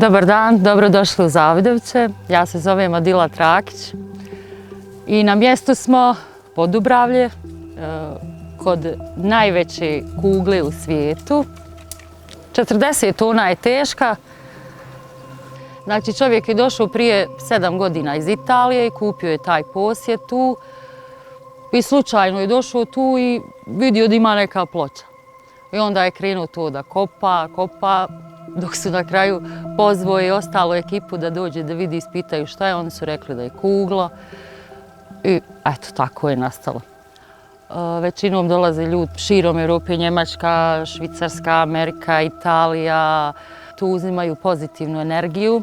Dobar dan, dobrodošli u Zavidovce. Ja se zovem Adila Trakić i na mjestu smo Podubravlje, kod najveće kugle u svijetu. 40 tona je teška. Znači, čovjek je došao prije 7 godina iz Italije i kupio je taj posjed tu. I slučajno je došao tu i vidio da ima neka ploča. I onda je krenuo to da kopa, dok su na kraju pozvao i ostalo ekipu da dođe da vidi, ispitaju šta je. Oni su rekli da je kugla i eto, tako je nastalo. Većinom dolaze ljudi širom Europe, Njemačka, Švicarska, Amerika, Italija. Tu uzimaju pozitivnu energiju,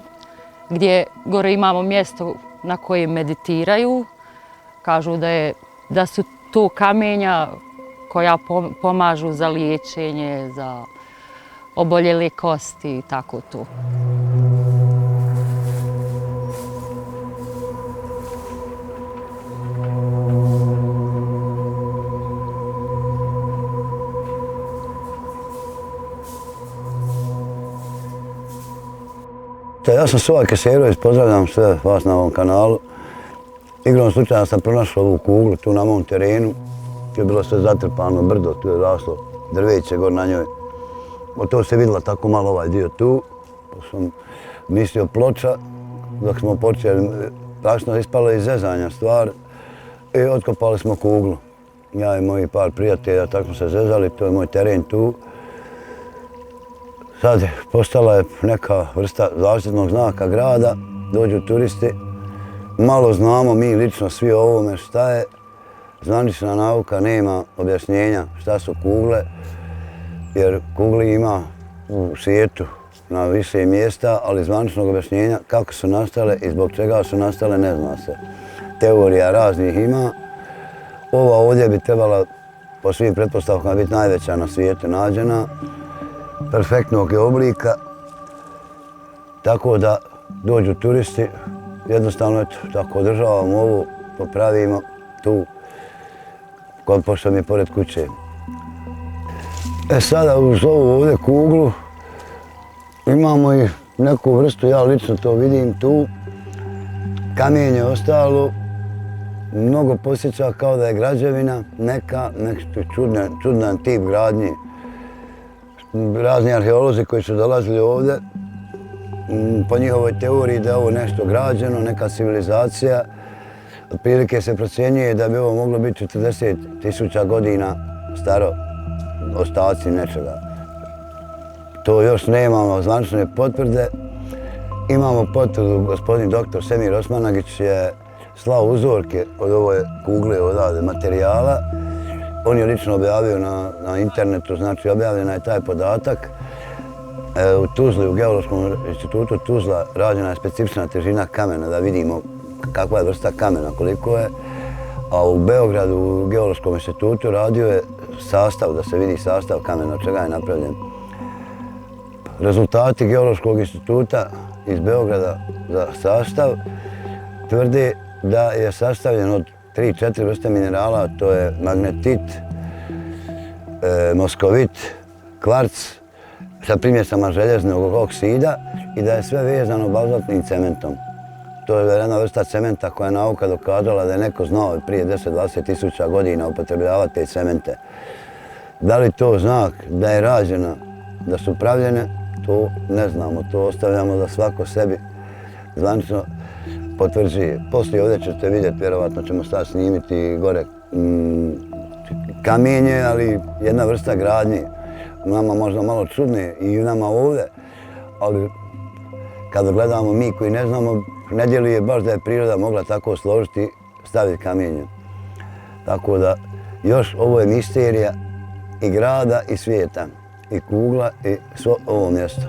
gdje gore imamo mjesto na kojem meditiraju. Kažu da su to kamenja koja pomažu za liječenje, za oboljele kosti i tako to. Ja sam Sova Keserović, pozdravljam sve vas na ovom kanalu. Igrom slučajno sam pronašao ovu kuglu tu na mom terenu. Tu je bilo sve zatrpano brdo, tu je raslo drveće gore na njoj. Od to se vidjela tako malo ovaj dio tu. Pa sam mislio ploča, dok smo počeli, prašno ispalo iz zezanja stvar. I otkopali smo kuglu. Ja i moji par prijatelja, tako smo se zezali, to je moj teren tu. Sad postala je neka vrsta zaštitnog znaka grada, dođu turisti. Malo znamo mi lično svi o ovome šta je. Zvanična nauka nema objašnjenja šta su kugle, jer kugli ima u svijetu na više mjesta, ali zvaničnog objašnjenja kako su nastale i zbog čega su nastale ne zna se. Teorija raznih ima. Ova ovdje bi trebala po svim pretpostavkama biti najveća na svijetu nađena, perfektnog je oblika, tako da dođu turisti, jednostavno eto, tako održavamo ovo, popravimo tu, pošto mi je pored kuće. Sada uz ovu ovdje kuglu imamo i neku vrstu, ja lično to vidim tu, kamenje ostalo, mnogo posjeća kao da je građevina, neki čudan tip gradnje. Razni arheolozi koji su dolazili ovdje, po njihovoj teoriji da je ovo nešto građeno, neka civilizacija, otprilike se procjenjuje da bi ovo moglo biti 40.000 godina staro, ostaci nečega. To još nemamo zvanične potvrde. Imamo potvrdu, gospodin doktor Semir Osmanagić je slao uzorke od ove kugle odavde materijala. On je lično objavio na internetu, znači objavljen je taj podatak. U Tuzli, u Geološkom institutu Tuzla, rađena je specifična težina kamena da vidimo kakva je vrsta kamena, koliko je. A u Beogradu, u Geološkom institutu, radio je sastav, da se vidi sastav kamena, od čega je napravljen. Rezultati Geološkog instituta iz Beograda za sastav tvrde da je sastavljen od 3-4 vrste minerala, to je magnetit, moskovit, kvarc sa primjesama željeznog oksida i da je sve vezano bazaltnim cementom. To je jedna vrsta cementa koja je nauka dokazala da je neko znao prije 10-20 tisuća godina upotrebljavati te cemente. Da li to znak da je rađena, da su pravljene, to ne znamo, to ostavljamo da svako sebi zvanično potvrđuje. Poslije ovdje ćete vidjeti, vjerovatno ćemo sad snimiti gore kamenje, ali jedna vrsta gradnje. Nama možda malo čudne i nama ovdje, ali kada gledamo mi koji ne znamo, ne djeluje baš da je priroda mogla tako složiti, staviti kamenje. Tako da još ovo je misterija i grada i svijeta, i kugla i svo ovo mjesto.